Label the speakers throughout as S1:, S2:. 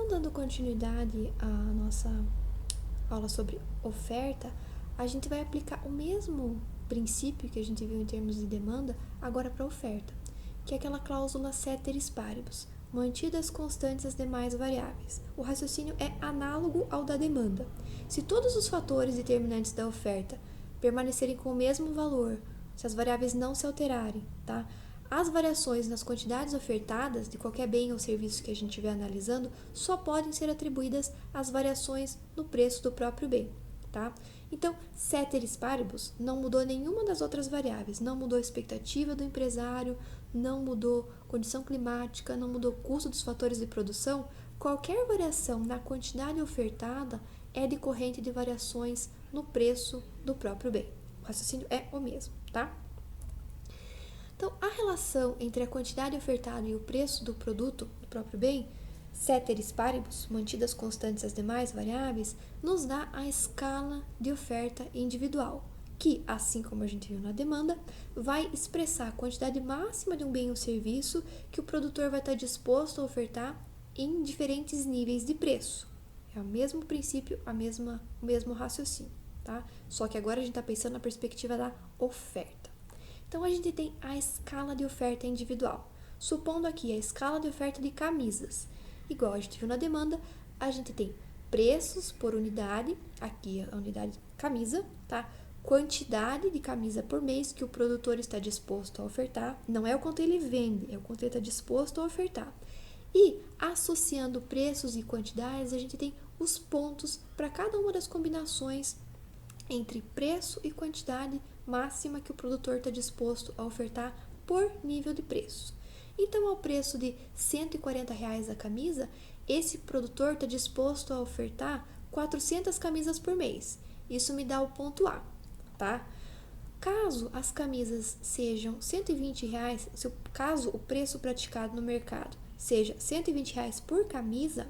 S1: Então, dando continuidade à nossa aula sobre oferta, a gente vai aplicar o mesmo princípio que a gente viu em termos de demanda agora para a oferta, que é aquela cláusula ceteris paribus, mantidas constantes as demais variáveis. O raciocínio é análogo ao da demanda. Se todos os fatores determinantes da oferta permanecerem com o mesmo valor, se as variáveis não se alterarem, tá? As variações nas quantidades ofertadas de qualquer bem ou serviço que a gente estiver analisando só podem ser atribuídas às variações no preço do próprio bem, tá? Então, ceteris paribus não mudou nenhuma das outras variáveis, não mudou a expectativa do empresário, não mudou condição climática, não mudou o custo dos fatores de produção. Qualquer variação na quantidade ofertada é decorrente de variações no preço do próprio bem. O raciocínio é o mesmo, tá? Então, a relação entre a quantidade ofertada e o preço do produto, do próprio bem, ceteris paribus, mantidas constantes as demais variáveis, nos dá a escala de oferta individual, que, assim como a gente viu na demanda, vai expressar a quantidade máxima de um bem ou serviço que o produtor vai estar disposto a ofertar em diferentes níveis de preço. É o mesmo princípio, o mesmo raciocínio, tá? Só que agora a gente está pensando na perspectiva da oferta. Então, a gente tem a escala de oferta individual. Supondo aqui a escala de oferta de camisas. Igual a gente viu na demanda, a gente tem preços por unidade, aqui a unidade camisa, tá? Quantidade de camisa por mês que o produtor está disposto a ofertar. Não é o quanto ele vende, é o quanto ele está disposto a ofertar. E, associando preços e quantidades, a gente tem os pontos para cada uma das combinações entre preço e quantidade máxima que o produtor está disposto a ofertar por nível de preço. Então, ao preço de R$ 140 a camisa, esse produtor está disposto a ofertar 400 camisas por mês. Isso me dá o ponto A, tá? Caso as camisas sejam R$ 120, caso o preço praticado no mercado seja R$ 120 por camisa,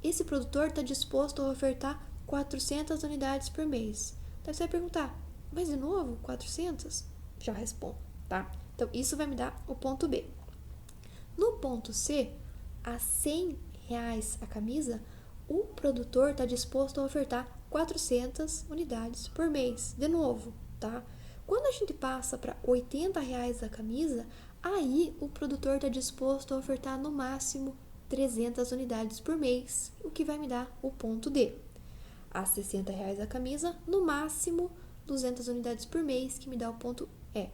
S1: esse produtor está disposto a ofertar 400 unidades por mês. Então você vai perguntar, mas de novo, 400? Já respondo, tá? Então, isso vai me dar o ponto B. No ponto C, a R$ 100 a camisa, o produtor está disposto a ofertar 400 unidades por mês. De novo, tá? Quando a gente passa para R$ 80 a camisa, aí o produtor está disposto a ofertar no máximo 300 unidades por mês, o que vai me dar o ponto D. A R$ 60 a camisa, no máximo 200 unidades por mês, que me dá o ponto E.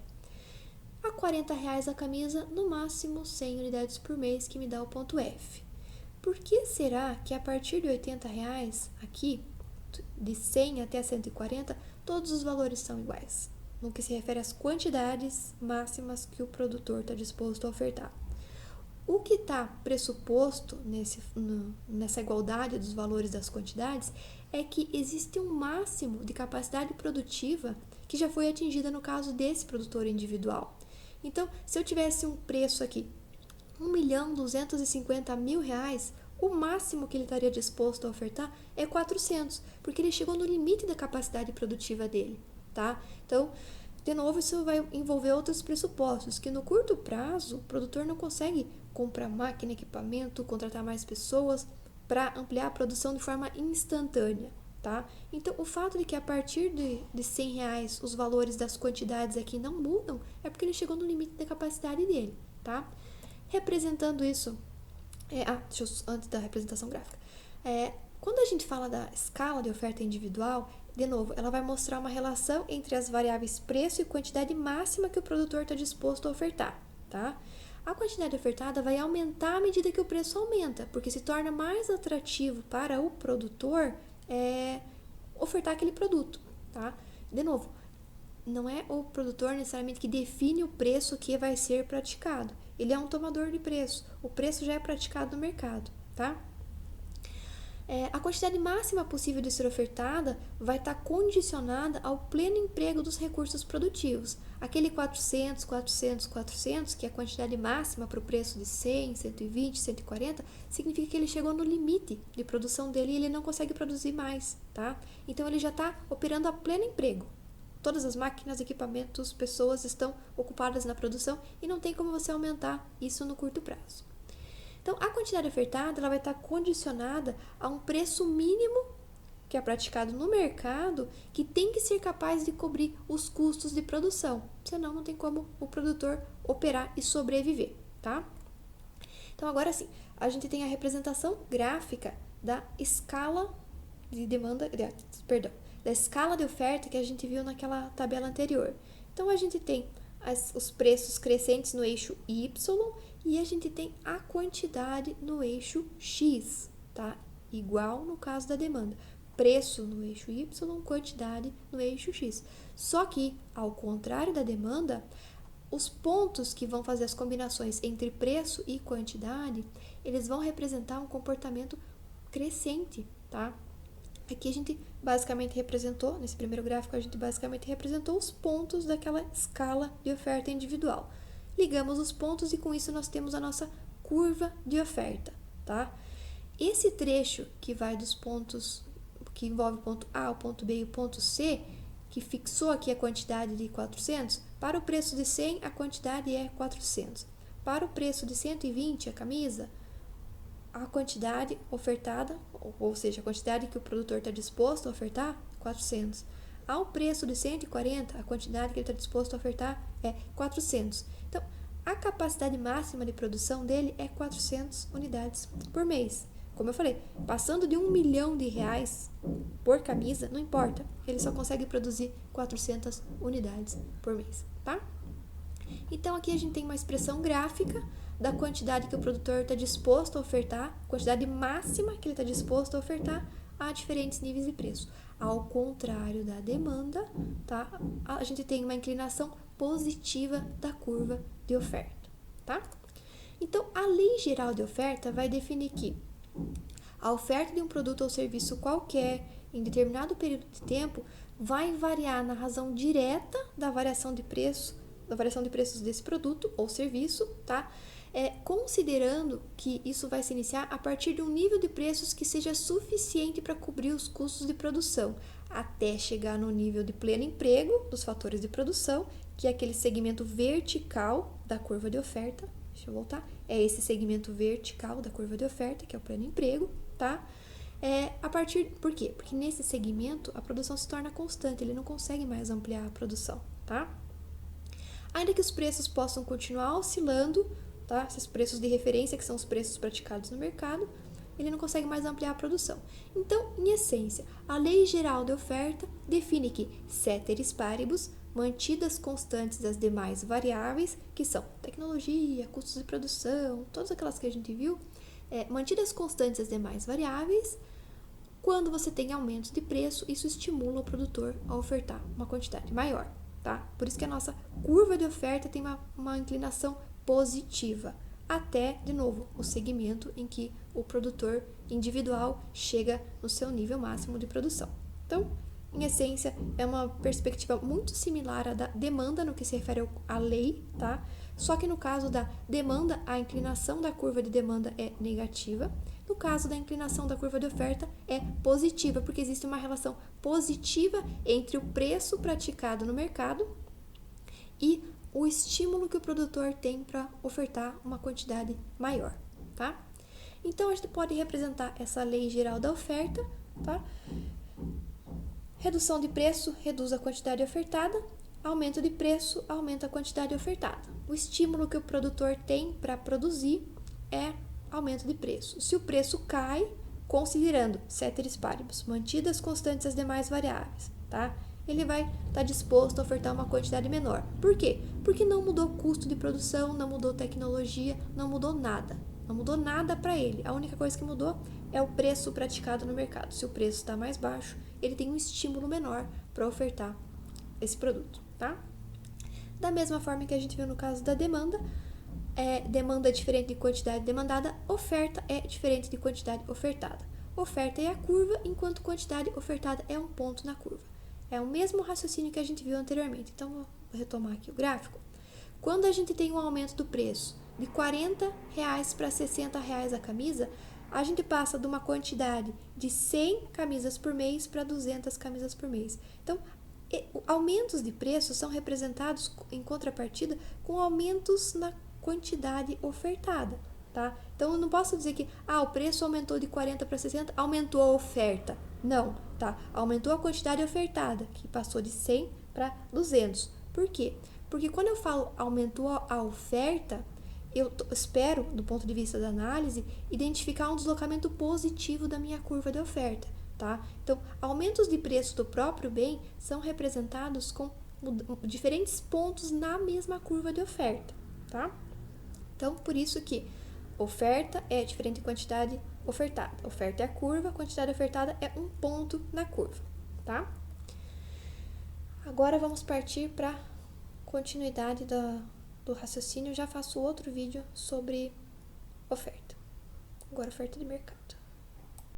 S1: A R$ 40 a camisa, no máximo 100 unidades por mês, que me dá o ponto F. Por que será que a partir de R$ 80 aqui, de 100 até 140, todos os valores são iguais? No que se refere às quantidades máximas que o produtor está disposto a ofertar. O que está pressuposto nessa igualdade dos valores das quantidades é que existe um máximo de capacidade produtiva que já foi atingida no caso desse produtor individual. Então, se eu tivesse um preço aqui, R$1.250.000, o máximo que ele estaria disposto a ofertar é 400, porque ele chegou no limite da capacidade produtiva dele, tá? Então, de novo, isso vai envolver outros pressupostos, que no curto prazo o produtor não consegue comprar máquina, equipamento, contratar mais pessoas para ampliar a produção de forma instantânea, tá? Então, o fato de que a partir de R$100 os valores das quantidades aqui não mudam é porque ele chegou no limite da capacidade dele, tá? Representando isso, antes da representação gráfica, quando a gente fala da escala de oferta individual, de novo, ela vai mostrar uma relação entre as variáveis preço e quantidade máxima que o produtor está disposto a ofertar, tá? A quantidade ofertada vai aumentar à medida que o preço aumenta, porque se torna mais atrativo para o produtor ofertar aquele produto, tá? De novo, não é o produtor necessariamente que define o preço que vai ser praticado. Ele é um tomador de preço. O preço já é praticado no mercado, tá? A quantidade máxima possível de ser ofertada vai estar condicionada ao pleno emprego dos recursos produtivos. Aquele 400, 400, 400, que é a quantidade máxima para o preço de 100, 120, 140, significa que ele chegou no limite de produção dele e ele não consegue produzir mais, tá? Então, ele já está operando a pleno emprego. Todas as máquinas, equipamentos, pessoas estão ocupadas na produção e não tem como você aumentar isso no curto prazo. Então, a quantidade ofertada ela vai estar condicionada a um preço mínimo que é praticado no mercado, que tem que ser capaz de cobrir os custos de produção. Senão, não tem como o produtor operar e sobreviver, tá? Então, agora sim, a gente tem a representação gráfica da escala de demanda, da escala de oferta que a gente viu naquela tabela anterior. Então, a gente tem os preços crescentes no eixo Y e a gente tem a quantidade no eixo X, tá? Igual no caso da demanda. Preço no eixo Y, quantidade no eixo X. Só que, ao contrário da demanda, os pontos que vão fazer as combinações entre preço e quantidade, eles vão representar um comportamento crescente, tá? Aqui a gente basicamente representou, nesse primeiro gráfico, a gente basicamente representou os pontos daquela escala de oferta individual. Ligamos os pontos e com isso nós temos a nossa curva de oferta, tá? Esse trecho que vai dos pontos, que envolve o ponto A, o ponto B e o ponto C, que fixou aqui a quantidade de 400, para o preço de 100 a quantidade é 400. Para o preço de 120 a camisa, a quantidade ofertada, ou seja, a quantidade que o produtor está disposto a ofertar, 400. Ao preço de 140, a quantidade que ele está disposto a ofertar é 400. Então, a capacidade máxima de produção dele é 400 unidades por mês. Como eu falei, passando de R$1 milhão por camisa, não importa, ele só consegue produzir 400 unidades por mês, tá? Então, aqui a gente tem uma expressão gráfica da quantidade que o produtor está disposto a ofertar, quantidade máxima que ele está disposto a ofertar a diferentes níveis de preço. Ao contrário da demanda, tá? A gente tem uma inclinação positiva da curva de oferta, tá? Então, a lei geral de oferta vai definir que a oferta de um produto ou serviço qualquer em determinado período de tempo vai variar na razão direta da variação de preços desse produto ou serviço, tá? Considerando que isso vai se iniciar a partir de um nível de preços que seja suficiente para cobrir os custos de produção, até chegar no nível de pleno emprego dos fatores de produção, que é aquele segmento vertical da curva de oferta. Deixa eu voltar. É esse segmento vertical da curva de oferta, que é o pleno emprego, tá? Por quê? Porque nesse segmento a produção se torna constante, ele não consegue mais ampliar a produção, tá? Ainda que os preços possam continuar oscilando, tá? Esses preços de referência, que são os preços praticados no mercado, ele não consegue mais ampliar a produção. Então, em essência, a lei geral de oferta define que ceteris paribus, mantidas constantes as demais variáveis, que são tecnologia, custos de produção, todas aquelas que a gente viu, mantidas constantes as demais variáveis, quando você tem aumentos de preço, isso estimula o produtor a ofertar uma quantidade maior, tá? Por isso que a nossa curva de oferta tem uma inclinação positiva, até, de novo, o segmento em que o produtor individual chega no seu nível máximo de produção. Então, em essência, é uma perspectiva muito similar à da demanda no que se refere à lei, tá? Só que no caso da demanda, a inclinação da curva de demanda é negativa. No caso da inclinação da curva de oferta é positiva, porque existe uma relação positiva entre o preço praticado no mercado e o estímulo que o produtor tem para ofertar uma quantidade maior, tá? Então, a gente pode representar essa lei geral da oferta, tá? Redução de preço reduz a quantidade ofertada, aumento de preço aumenta a quantidade ofertada. O estímulo que o produtor tem para produzir é aumento de preço. Se o preço cai, considerando ceteris paribus, mantidas constantes as demais variáveis, tá? Ele vai estar disposto a ofertar uma quantidade menor. Por quê? Porque não mudou o custo de produção, não mudou tecnologia, não mudou nada. Não mudou nada para ele. A única coisa que mudou é o preço praticado no mercado. Se o preço está mais baixo, ele tem um estímulo menor para ofertar esse produto, tá? Da mesma forma que a gente viu no caso da demanda, demanda é diferente de quantidade demandada, oferta é diferente de quantidade ofertada. Oferta é a curva, enquanto quantidade ofertada é um ponto na curva. É o mesmo raciocínio que a gente viu anteriormente. Então, vou retomar aqui o gráfico. Quando a gente tem um aumento do preço de R$40 para R$60 a camisa, a gente passa de uma quantidade de 100 camisas por mês para 200 camisas por mês. Então, aumentos de preço são representados em contrapartida com aumentos na quantidade ofertada, tá? Então, eu não posso dizer que, o preço aumentou de 40 para 60, aumentou a oferta. Não, tá? Aumentou a quantidade ofertada, que passou de 100 para 200. Por quê? Porque quando eu falo aumentou a oferta, eu espero, do ponto de vista da análise, identificar um deslocamento positivo da minha curva de oferta, tá? Então, aumentos de preço do próprio bem são representados com diferentes pontos na mesma curva de oferta, tá? Então, por isso que oferta é diferente de quantidade ofertada. Oferta é a curva, quantidade ofertada é um ponto na curva, tá? Agora vamos partir para continuidade do raciocínio. Eu já faço outro vídeo sobre oferta. Agora, oferta de mercado.